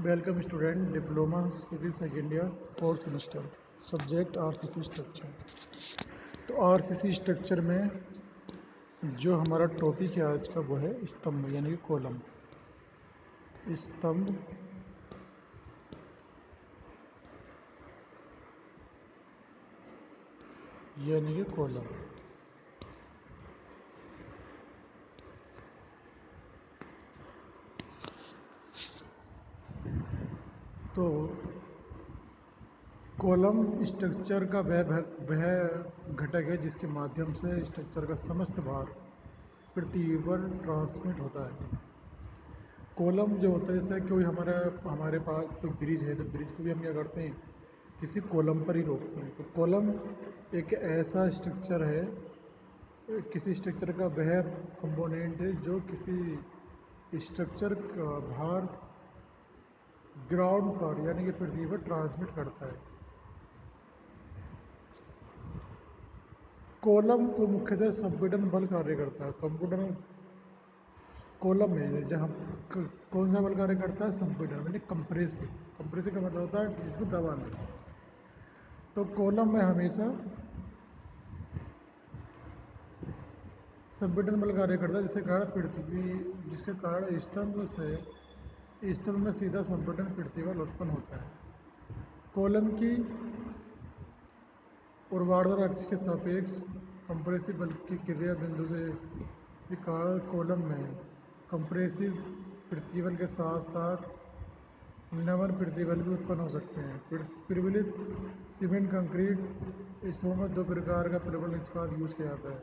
Welcome student, diploma civil second year fourth semester, subject RCC structure. तो RCC structure में जो हमारा topic है आज का वो है स्तंभ यानी कि कॉलम। स्तंभ यानी कि कॉलम। तो कॉलम स्ट्रक्चर का वह घटक है जिसके माध्यम से स्ट्रक्चर का समस्त भार पृथ्वी पर ट्रांसमिट होता है। कॉलम जो होता है, जैसे कोई हमारे पास कोई ब्रिज है तो ब्रिज को भी हम क्या करते हैं, किसी कॉलम पर ही रोकते हैं। तो कॉलम एक ऐसा स्ट्रक्चर है, किसी स्ट्रक्चर का वह कंपोनेंट है जो किसी स्ट्रक्चर का भार ग्राउंड पर यानी कि पृथ्वी पर ट्रांसमिट करता है। कॉलम को मुख्यतः संपीड़न बल कार्य करता है। कंप्यूटर कॉलम है जहाँ कौन सा बल कार्य करता है, संपीड़न यानी कंप्रेसिव। कंप्रेसिव का मतलब होता है कि इसको दबाना। तो कॉलम में हमेशा संपीड़न बल कार्य करता है, जिसके कारण स्तंभ में सीधा संपीड़न पृथ्वी बल उत्पन्न होता है। कॉलम की ऊर्ध्वाधर अक्ष के सापेक्ष कंप्रेसिव बल की क्रिया बिंदु से के कारण कॉलम में कंप्रेसिव पृथ्वी बल के साथ साथ नमन पृथ्वी बल भी उत्पन्न हो सकते हैं। प्रबलित सीमेंट कंक्रीट इसमें में दो प्रकार का प्रबल इस्पात यूज किया जाता है,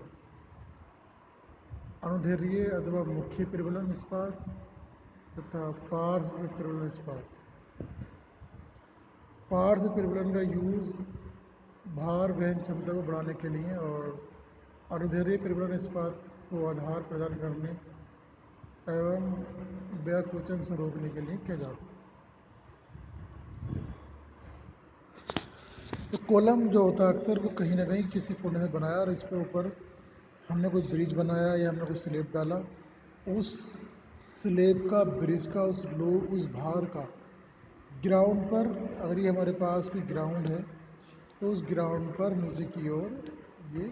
अनुदैर्ध्य अथवा मुख्य प्रबलन इस्पात तथा पार्श्व प्रबलन इस्पात। पार्श्व प्रबलन का यूज भार वहन क्षमता को बढ़ाने के लिए और अनुदैर्ध्य प्रबलन इस्पात को आधार प्रदान करने एवं व्याकुचन से रोकने के लिए किया जाता है। तो कॉलम जो होता है अक्सर वो कहीं ना कहीं किसी कोने से बनाया और इस पे ऊपर हमने कोई ब्रिज बनाया या हमने कोई स्लेब डाला। उस स्लेब का, ब्रिज का, उस भार का ग्राउंड पर, अगर ये हमारे पास कोई ग्राउंड है तो उस ग्राउंड पर नीचे की ओर ये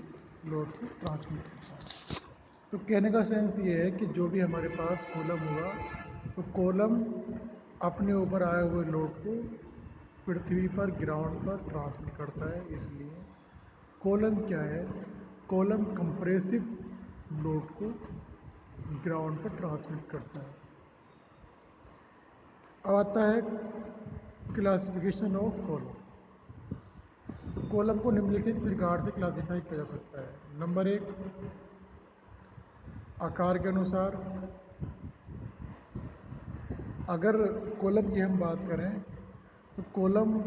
लोड को ट्रांसमिट करता है। तो कहने का सेंस ये है कि जो भी हमारे पास कॉलम होगा तो कॉलम अपने ऊपर आए हुए लोड को पृथ्वी पर ग्राउंड पर ट्रांसमिट करता है। इसलिए कॉलम क्या है, कॉलम कंप्रेसिव लोड को ग्राउंड पर ट्रांसमिट करता है। अब आता है क्लासिफिकेशन ऑफ कॉलम। तो कॉलम को निम्नलिखित प्रकार से क्लासिफाई किया जा सकता है। नंबर 1, आकार के अनुसार। अगर कॉलम की हम बात करें तो कॉलम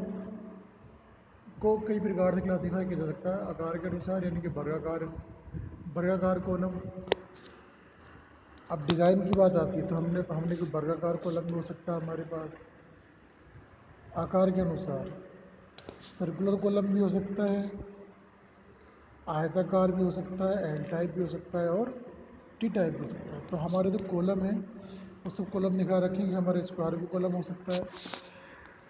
को कई प्रकार से क्लासिफाई किया जा सकता है आकार के अनुसार, यानी कि वर्गाकार कॉलम। अब डिज़ाइन की बात आती है तो हमने कोई वर्गाकार कॉलम भी हो सकता है हमारे पास। आकार के अनुसार सर्कुलर कॉलम भी हो सकता है, आयताकार भी हो सकता है, एल टाइप भी हो सकता है और टी टाइप भी हो सकता है। तो हमारे जो कॉलम है वो सब कॉलम दिखा रखें कि हमारे स्क्वायर भी कॉलम हो सकता है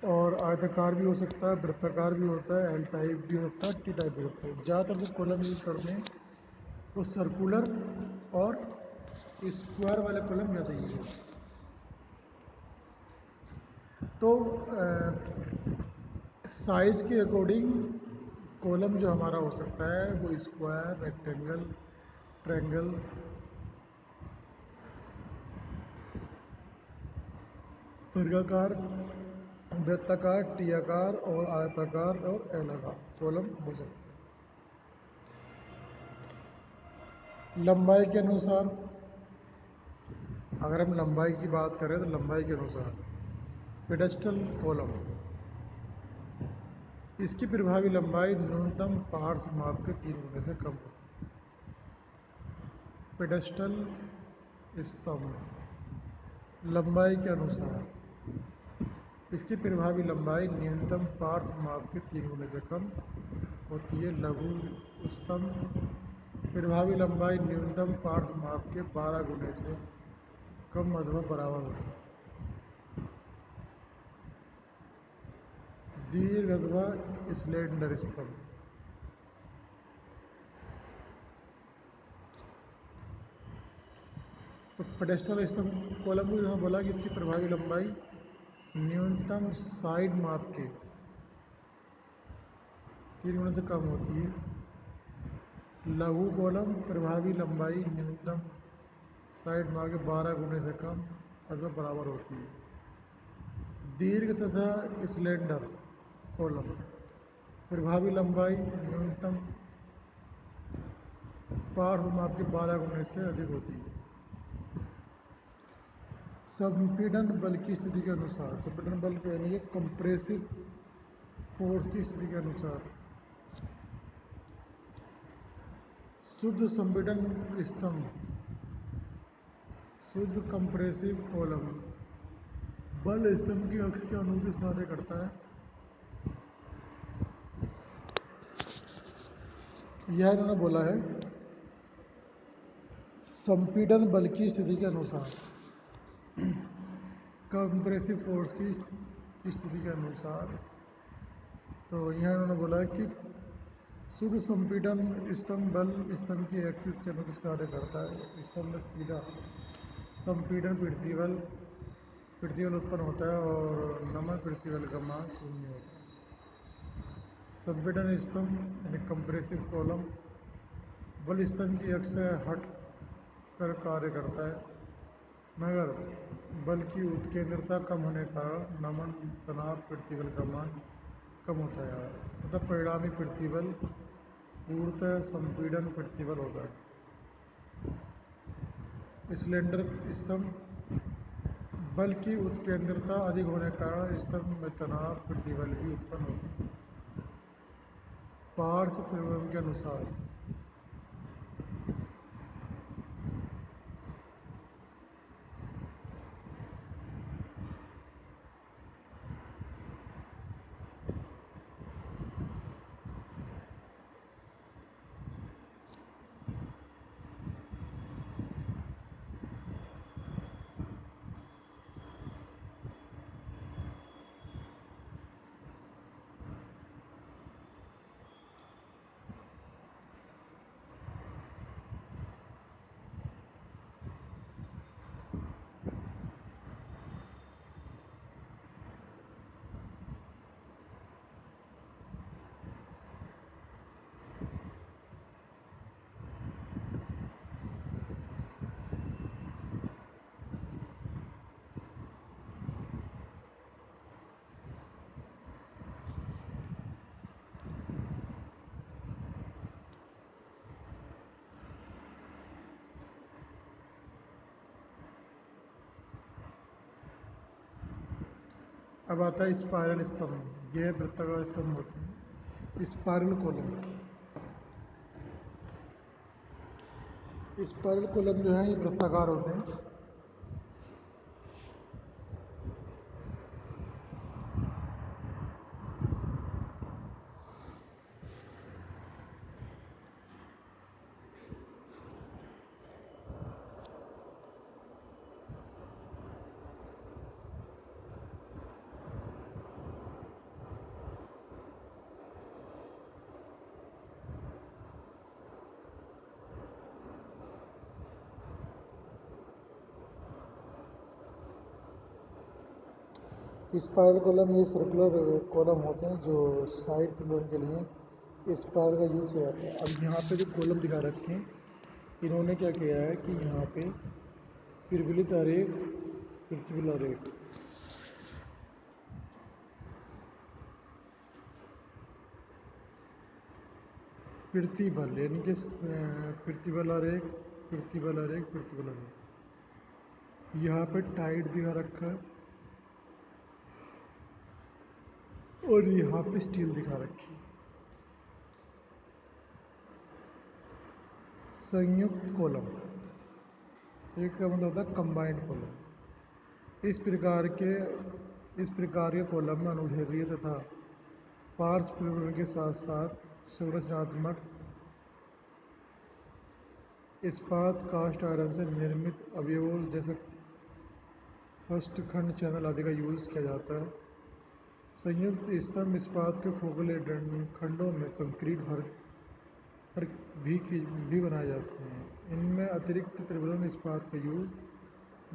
और आयताकार भी हो सकता है, वृत्ताकार भी होता है, एल टाइप भी होता है, टी टाइप भी होता है। ज़्यादातर जो कॉलम यूज करते हैं वो सर्कुलर और स्क्वायर वाले कॉलम ज़्यादा यूज होते हैं। तो साइज के अकॉर्डिंग कॉलम जो हमारा हो सकता है वो स्क्वायर, रेक्टेंगल, ट्रायंगल, वर्गाकार, वृत्ताकार, टी आकार और आयताकार और एल आकार कॉलम हो सकते हैं। लंबाई के अनुसार, अगर हम लंबाई की बात करें तो लंबाई के अनुसार पेडेस्टल कॉलम, इसकी प्रभावी लंबाई न्यूनतम पार्श्व माप के 3 गुने से कम होती है। पेडेस्टल स्तंभ लंबाई के अनुसार इसकी प्रभावी लंबाई न्यूनतम पार्श्व माप के 3 गुने से कम होती है। लघु स्तंभ प्रभावी लंबाई न्यूनतम पार्श्व माप के 12 गुने से कम अथवा बराबर होती है। दीर्घ अथवा स्लेंडर स्तंभ। तो पेडेस्टल स्तंभ कॉलम को यहाँ बोला कि इसकी प्रभावी लंबाई न्यूनतम साइड माप के 3 गुना से कम होती है। लघु कॉलम प्रभावी लंबाई न्यूनतम साइड माप के 12 गुने से कम अथवा बराबर होती है। दीर्घ तथा स्लेंडर कॉलम प्रभावी लंबाई न्यूनतम पार्श्व माप के 12 गुने से अधिक होती है। संपीड़न बल की स्थिति के अनुसार, संपीड़न बल यानी कि कंप्रेसिव फोर्स की स्थिति के अनुसार शुद्ध संपीड़न स्तंभ, शुद्ध कंप्रेसिव कॉलम बल स्तंभ की अक्ष के अनुदिश कार्य करता है। यह इन्होंने बोला है संपीड़न बल की स्थिति के अनुसार, कंप्रेसिव फोर्स की स्थिति के अनुसार। तो यहाँ इन्होंने बोला है कि शुद्ध संपीड़न स्तंभ बल स्तंभ की एक्सिस के अनुदिश कार्य करता है। स्तंभ में सीधा संपीड़न पृथ्वी बल उत्पन्न होता है और नमन पृथ्वी बल का मान शून्य होता है। संपीड़न स्तंभ यानी कंप्रेसिव कॉलम बल स्तंभ की अक्ष से हट कर कार्य करता है, मगर बल की उत्केंद्रता कम होने के कारण नमन तनाव पृथ्वी बल का मान कम होता है। मतलब परिणामी पृथ्वी बल पूर्णतः संपीड़न पृथ्वी बल होता है। स्लेंडर स्तंभ बल की उत्केंद्रता अधिक होने के कारण स्तंभ में तनाव पृथ्वी बल भी उत्पन्न होता है। पार्श्व परिवहन के अनुसार अब आता है स्पाइरल स्तंभ। यह वृत्ताकार स्तंभ होते हैं। स्पाइरल कॉलम, स्पाइरल कॉलम जो है ये वृत्ताकार होते हैं। स्पाइरल कॉलम ये सर्कुलर कॉलम होते हैं जो साइड पिलर के लिए स्पाइरल का यूज़ किया जाता है। अब यहाँ पे जो कॉलम दिखा रखे हैं, इन्होंने क्या किया है कि यहाँ पे प्रबलित आरेख, प्रतिबल आरेख, प्रतिबल यानी कि प्रतिबल आरेख, प्रतिबल आरेख, प्रतिबल आरेख यहाँ पे टाइट दिखा रखा है और यहाँ पे स्टील दिखा रखी है। संयुक्त कॉलम, संयुक्त का मतलब होता है कंबाइंड कॉलम। इस प्रकार के कॉलम में अनुदैर्ध्य तथा पार्श्व परिवहन के साथ साथ संरचनात्मक इस्पात, कास्ट आयरन से निर्मित अवयवों जैसे फर्स्ट खंड, चैनल आदि का यूज़ किया जाता है। संयुक्त स्तंभ इस्पात के खोखले खंडों में कंक्रीट भर कर भी बनाए जाते हैं। इनमें अतिरिक्त प्रबलन इस्पात का यूज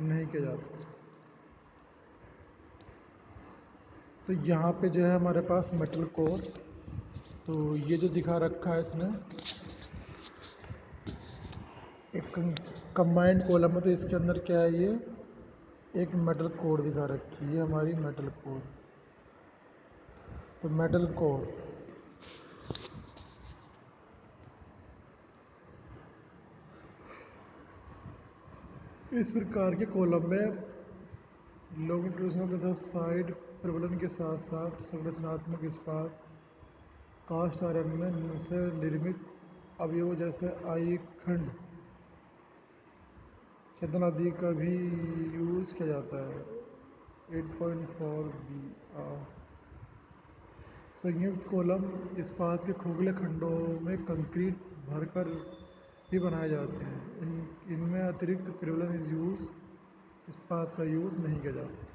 नहीं किया जाता। तो यहाँ पे जो है हमारे पास मेटल कोर, तो ये जो दिखा रखा है इसने एक कंबाइंड कॉलम है, तो इसके अंदर क्या है, ये एक मेटल कोर दिखा रखी है हमारी मेटल कोर। तो मेटल कोर इस प्रकार के कॉलम में लॉन्गिट्यूडिनल तथा साइड प्रबलन के साथ साथ संरचनात्मक इस्पात कास्ट आयरन में से निर्मित अवयव जैसे आई खंड छेदन आदि का भी यूज किया जाता है। 8.4 बी संयुक्त कॉलम इस्पात के खोखले खंडों में कंक्रीट भरकर भी बनाए जाते हैं। इनमें अतिरिक्त प्रबलन इस्पात का यूज नहीं किया जाता।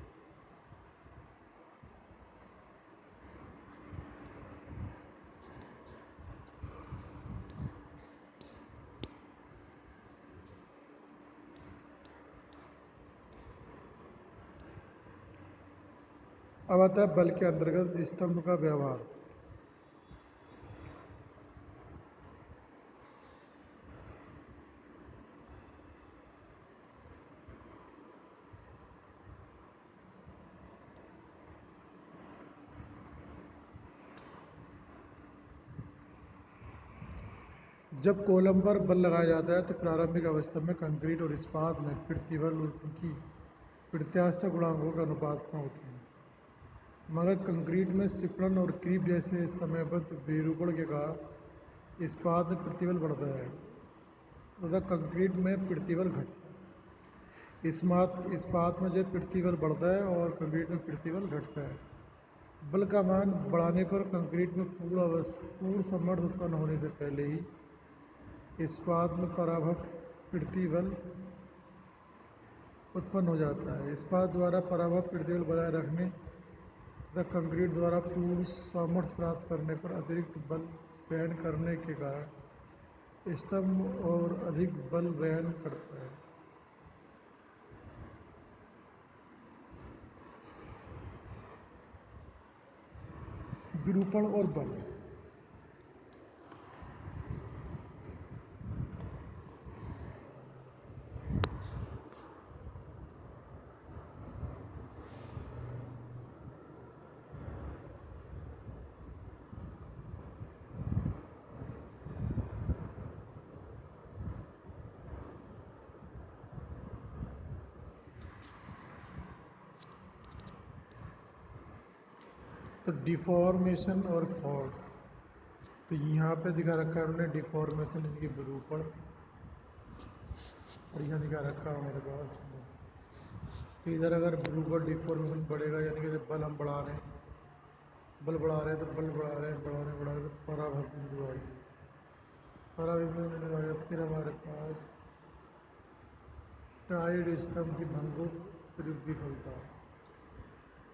अब आता है बल के अंतर्गत स्तंभ का व्यवहार। जब कॉलम पर बल लगाया जाता है तो प्रारंभिक अवस्था में कंक्रीट और इस्पात में प्रतिबल उनकी प्रत्यास्थ गुणांकों के अनुपात में होते हैं, मगर कंक्रीट में सिकुड़न और क्रीप जैसे समयबद्ध विरूपण के कारण इस्पात में प्रतिबल बढ़ता है तथा कंक्रीट में प्रतिबल घटता है। इस्पात में जो प्रतिबल बढ़ता है और कंक्रीट में प्रतिबल घटता है। बल का मान बढ़ाने पर कंक्रीट में पूर्ण समर्थ उत्पन्न होने से पहले ही इस्पात में पराभव प्रतिबल उत्पन्न हो जाता है। इस्पात द्वारा पराभव प्रतिबल बनाए रखने तथा कंक्रीट द्वारा पूर्ण सामर्थ्य प्राप्त करने पर अतिरिक्त बल वहन करने के कारण स्तंभ और अधिक बल वहन करता है। विरूपण और बल। तो डिफॉर्मेशन और फॉर्स, तो यहाँ पे दिखा रखा है हमने डिफॉर्मेशन यानी कि विरूपण, और यहाँ दिखा रखा है हमारे पास। तो इधर अगर विरूपण डिफॉर्मेशन बढ़ेगा यानी कि जब बल हम बढ़ा रहे हैं, बल बढ़ा रहे हैं तो बल बढ़ा रहे हैं, बढ़ा रहे तो पराभव बिंदु आएगी। पराभव बिंदु आ गया, फिर हमारे पास टाइड स्तंभ की भंगुर विफलता,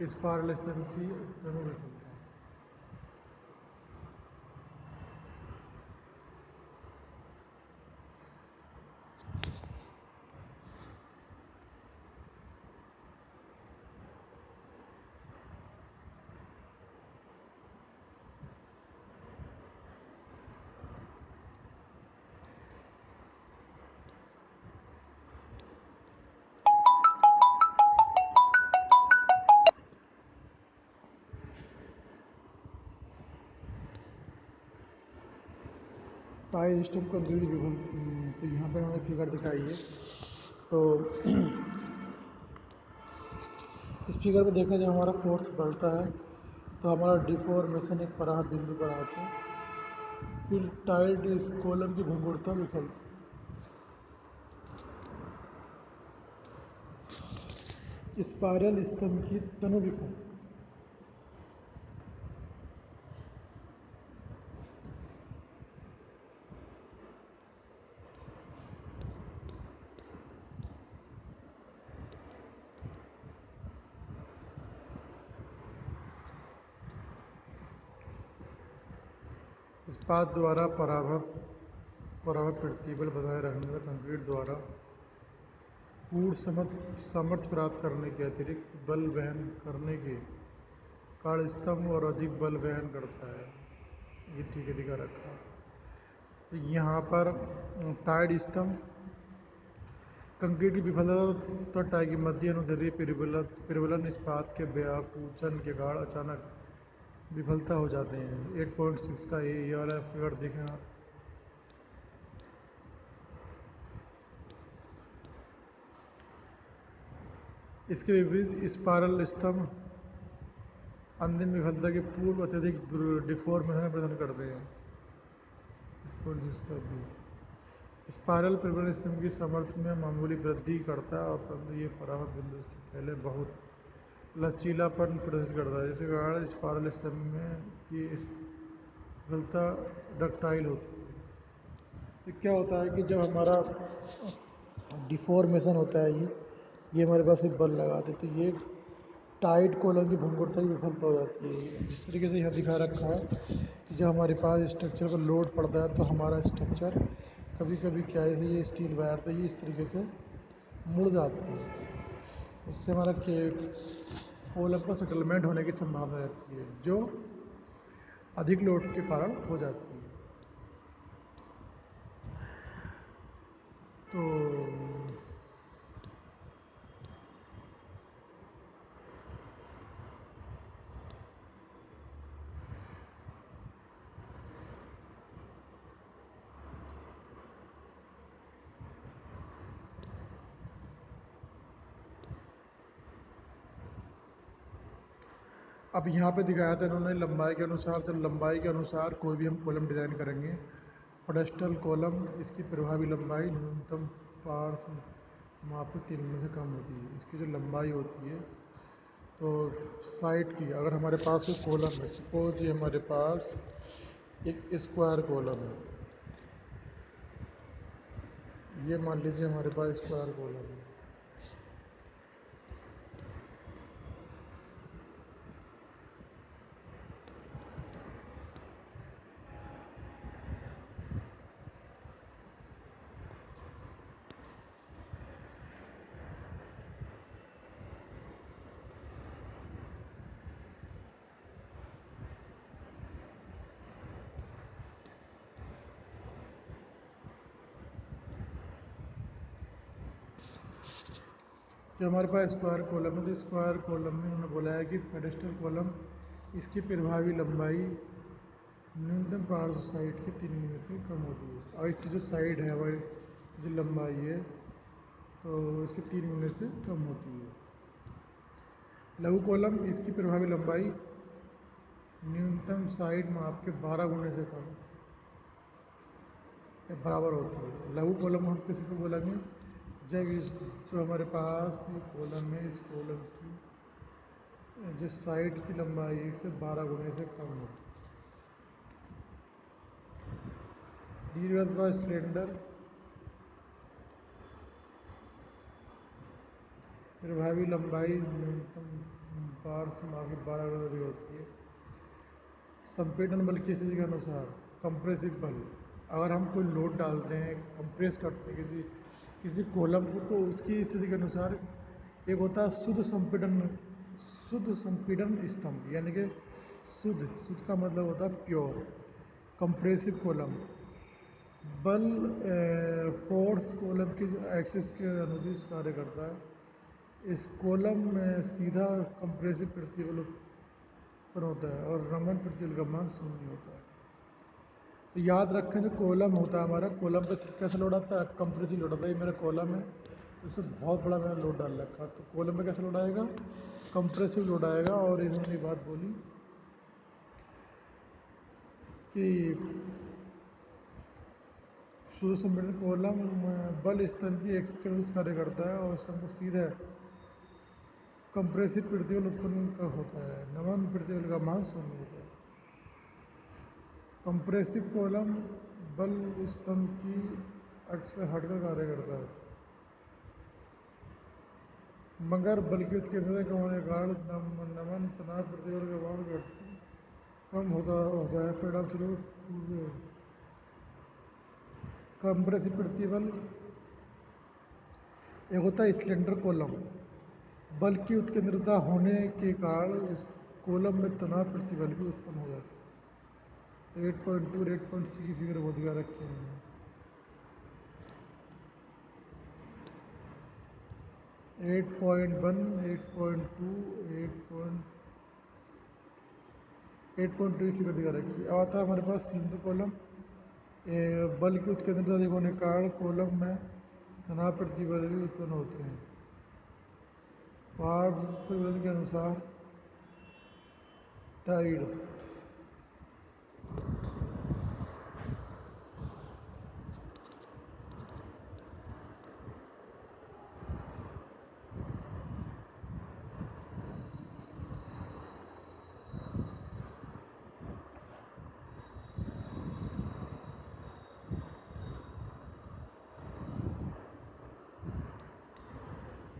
स्पाइरल स्तंभ की तनु विफलता। टाई स्टम्प कंक्रीट विफल, तो यहाँ पे हमें फिगर दिखाई है। तो इस फिगर में देखा जब हमारा फोर्स बढ़ता है तो हमारा डिफॉर्मेशन एक पराह बिंदु पर आके फिर टाइड इस कॉलम की भंगुरता विफलता, स्पाइरल स्तंभ की तनु विफलता। इस्पात द्वारा पराभव प्रतिबल बनाए रखने में कंक्रीट द्वारा पूर्ण सामर्थ्य प्राप्त करने के अतिरिक्त बल वहन करने के कारण स्तंभ और अधिक बल वहन करता है। ये ठीक है दिखा रखा। तो यहाँ पर टाइड स्तंभ कंक्रीट की विफलता तो टाई की मध्य अनुदैर्ध्य परिवलन इस्पात के व्याकुचन के कारण अचानक विफलता हो जाते हैं। 8.6 का ये वाला फिगर देखें आप। इसके विपरीत स्पाइरल स्तंभ अंतिम विफलता के पूर्व अत्यधिक डिफॉर्मेशन प्रदान करते हैं। 8.6 का भी स्पाइरल परिवलन स्तंभ की सामर्थ्य में मामूली वृद्धि करता है और परंतु ये पराभव बिंदु के पहले बहुत लचीलापन प्रदर्शित करता है, जिसके कारण स्पाइरल स्तंभ में की विफलता डक्टाइल होती है। तो क्या होता है कि जब हमारा डिफॉर्मेशन होता है ये हमारे पास कोई बल लगाते तो ये टाइट कॉलम की भंगुरता की विफलता हो जाती है। जिस तरीके से यहाँ दिखा रखा है कि जब हमारे पास स्ट्रक्चर पर लोड पड़ता है तो हमारा स्ट्रक्चर कभी कभी क्या है, ये स्टील वायर तो ये इस तरीके से मुड़ जाती है। उससे हमारा कॉलम का सेटलमेंट होने की संभावना रहती है जो अधिक लोड के कारण हो जाती है। तो अब यहाँ पे दिखाया था इन्होंने लंबाई के अनुसार। तो लंबाई के अनुसार कोई भी हम कॉलम डिज़ाइन करेंगे, पेडेस्टल कॉलम इसकी प्रभावी लंबाई न्यूनतम पार्श्व माप के 3 गुने से कम होती है। इसकी जो लंबाई होती है तो साइड की, अगर हमारे पास कोई कॉलम है, सपोज ये हमारे पास एक स्क्वायर कॉलम है, ये मान लीजिए हमारे पास स्क्वायर कॉलम है। जो हमारे पास स्क्वायर कॉलम है, तो स्क्वायर कॉलम में उन्होंने बोला है कि पेडेस्टल कॉलम इसकी प्रभावी लंबाई न्यूनतम पार्श्व साइड के 3 गुने से कम होती है। और इसकी जो साइड है वह जो लंबाई है तो इसके 3 गुने से कम होती है। लघु कॉलम इसकी प्रभावी लंबाई न्यूनतम साइड माप के 12 गुने से कम या बराबर होती है। लघु कॉलम हम किसी को बोलेंगे जब इस जो हमारे पास ये कॉलम है, इस कॉलम की जो साइड की लंबाई 1 से 12 गुने से कम हो। दीर्घवृत्त व सिलेंडर प्रभावी लंबाई न्यूनतम पार्श्व माप की 12 गुना अधिक होती है। संपीड़न बल की स्थिति के अनुसार कंप्रेसिव बल, अगर हम कोई लोड डालते हैं, कंप्रेस करते हैं किसी कॉलम को, तो उसकी स्थिति के अनुसार एक होता है शुद्ध संपीड़न स्तंभ, यानी कि शुद्ध का मतलब होता है प्योर। कंप्रेसिव कॉलम बल फोर्स कॉलम की एक्सिस के अनुदिश कार्य करता है। इस कॉलम में सीधा कंप्रेसिव प्रतिबल उत्पन्न होता है और रमन प्रतिबल का मान 0 होता है। तो याद रखें जो कॉलम होता है हमारा, कॉलम पे कैसे लोड आता है, कंप्रेसिव लोड आता है। ये मेरा कॉलम है, इससे बहुत बड़ा मैंने लोड डाल रखा, तो कॉलम पे कैसे लोड आएगा, कंप्रेसिव लोड आएगा। और इन्होंने बात बोली कि शुद्ध संपीड़न कॉलम बल स्तंभ की एक्सिस के अनुसार कार्य करता है और स्तंभ को सीधे कंप्रेसिव प्रतिबल उत्पन्न होता है। नमन प्रतिबल का मान 0 होता है। कंप्रेसिव कॉलम बल स्तंभ की अक्ष से हटकर कार्य करता है, मगर बल की उत्केंद्रता कम होने के कारण नमन तनाव प्रतिबल का मान कम होता है। परिणाम स्वरूप कंप्रेसिव प्रतिबल, एक होता है सिलेंडर कॉलम, बल की उत्केंद्रता होने के कारण इस कॉलम में तनाव प्रतिबल भी उत्पन्न हो जाता है। तो 8.2 और 8.3 की फिगर बहुत दिखा रखी है। 8.1, 8.2, 8.2 की फिगर दिखा रखी है। अब आता है हमारे पास सिलेंडर कॉलम, बल की उत्केंद्रता अधिक होने के कारण कॉलम में तनाव प्रतिबल भी उत्पन्न होते हैं। पार्ट्स परिवर्तन के अनुसार टाइड,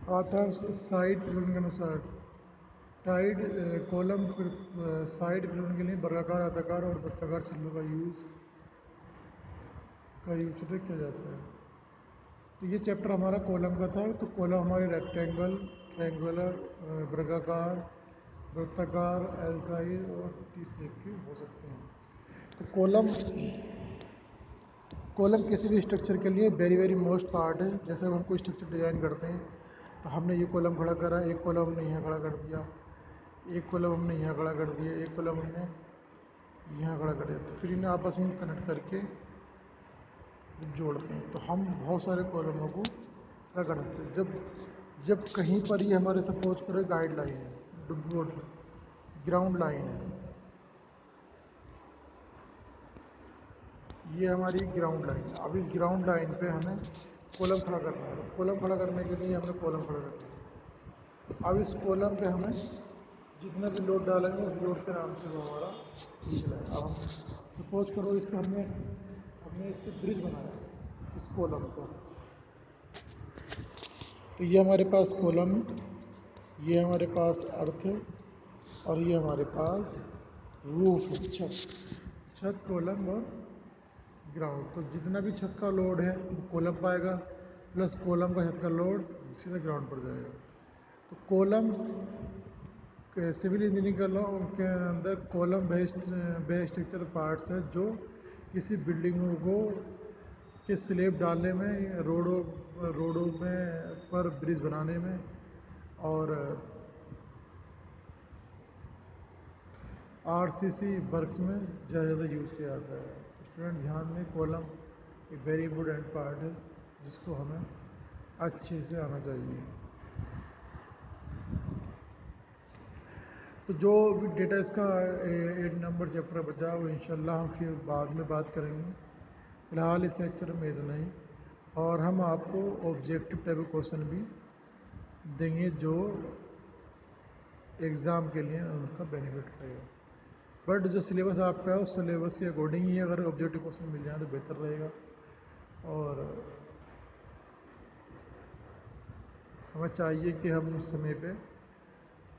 आता है साइड परिवर्तन के अनुसार टाइड, कॉलम साइड परिवर्तन के लिए वर्गाकार, आयताकार और वृत्ताकार छल्लों का यूज किया जाता है। तो ये चैप्टर हमारा कॉलम का था। तो कॉलम हमारे रेक्टेंगल, ट्रायंगुलर, वर्गाकार, वृत्ताकार, एल साइज और टी शेप के हो सकते हैं। तो कॉलम किसी भी स्ट्रक्चर के लिए वेरी वेरी मोस्ट पार्ट है। जैसे हम कोई स्ट्रक्चर डिज़ाइन करते हैं तो हमने ये कॉलम खड़ा करा, एक कॉलम हमने यहाँ खड़ा कर दिया, एक कॉलम हमने यहाँ खड़ा कर दिया, एक कॉलम हमने यहाँ खड़ा कर दिया, तो फिर इन्हें आपस में कनेक्ट करके जोड़ते हैं। तो हम बहुत सारे कॉलमों को क्या करते हैं, जब कहीं पर ये हमारे सपोज करो गाइड लाइन है, ग्राउंड लाइन है, ये हमारी ग्राउंड लाइन है। अब इस ग्राउंड लाइन पे हमें कॉलम खड़ा करना है। कॉलम खड़ा करने के लिए हमने कॉलम खड़ा करना है। अब इस कॉलम पे हमें जितना भी लोड डालेंगे उस लोड के नाम से वो हमारा निकला है। अब हम सपोज करो इस पर हमने इस पर ब्रिज बनाया इस कॉलम पर, तो ये हमारे पास कॉलम, ये हमारे पास अर्थ है और ये हमारे पास रूफ है, छत कॉलम और ग्राउंड। तो जितना भी छत का लोड है वो कॉलम पाएगा, प्लस कॉलम का छत का लोड सीधा ग्राउंड पर जाएगा। तो कॉलम सिविल इंजीनियरिंग कर लो, उनके अंदर कॉलम बेस्ड स्ट्रक्चर पार्ट्स है जो किसी बिल्डिंगों को के स्लैब डालने में, रोडों में पर ब्रिज बनाने में और आरसीसी वर्क्स में ज़्यादा यूज़ किया जाता है। तो स्टूडेंट ध्यान दें, कॉलम एक वेरी इंपॉर्टेंट पार्ट है जिसको हमें अच्छे से आना चाहिए। तो जो भी डेटा इसका 8 नंबर चैप्टर बचा वो इंशाल्लाह हम फिर बाद में बात करेंगे। फ़िलहाल इस लेक्चर में इतना ही, और हम आपको ऑब्जेक्टिव टाइप ऑफ क्वेश्चन भी देंगे जो एग्ज़ाम के लिए उनका बेनिफिट रहेगा। बट जो सिलेबस आपका है उस सिलेबस के अकॉर्डिंग ही अगर ऑब्जेक्टिव क्वेश्चन मिल जाए तो बेहतर रहेगा। और हमें चाहिए कि हम समय पे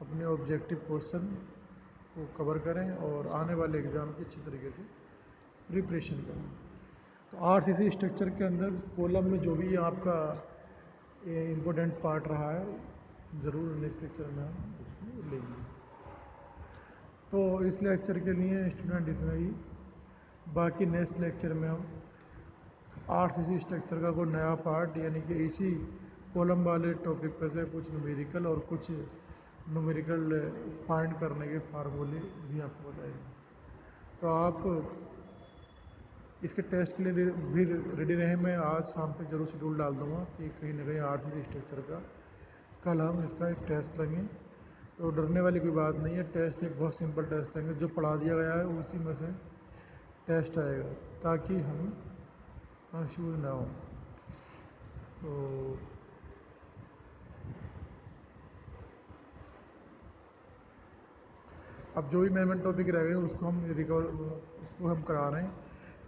अपने ऑब्जेक्टिव क्वेश्चन को कवर करें और आने वाले एग्ज़ाम की अच्छी तरीके से प्रिपरेशन करें। तो आरसीसी स्ट्रक्चर के अंदर कॉलम में जो भी आपका इम्पोर्टेंट पार्ट रहा है ज़रूर नेक्स्ट लेक्चर में हम उसको लेंगे। तो इस लेक्चर के लिए स्टूडेंट इतना ही। बाकी नेक्स्ट लेक्चर में हम आरसीसी स्ट्रक्चर का कोई नया पार्ट यानी कि इसी कॉलम वाले टॉपिक पर से कुछ न्यूमेरिकल और कुछ न्यूमेरिकल फाइंड करने के फार्मूले भी आपको बताएंगे। तो आप इसके टेस्ट के लिए भी रेडी रहें। मैं आज शाम तक जरूर शेड्यूल डाल दूँगा कि कहीं ना कहीं आरसीसी स्ट्रक्चर का कल हम इसका एक टेस्ट लेंगे। तो डरने वाली कोई बात नहीं है, टेस्ट एक बहुत सिंपल टेस्ट लेंगे, जो पढ़ा दिया गया है उसी में से टेस्ट आएगा ताकि हम कंफ्यूज ना हो। तो अब जो भी मेन टॉपिक रह गए उसको हम करा रहे हैं।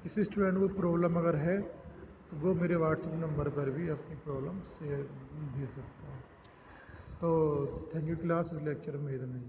किसी स्टूडेंट को प्रॉब्लम अगर है तो वो मेरे व्हाट्सएप नंबर पर भी अपनी प्रॉब्लम शेयर भेज सकता है। तो थैंक यू क्लास, इस लेक्चर में इतना ही।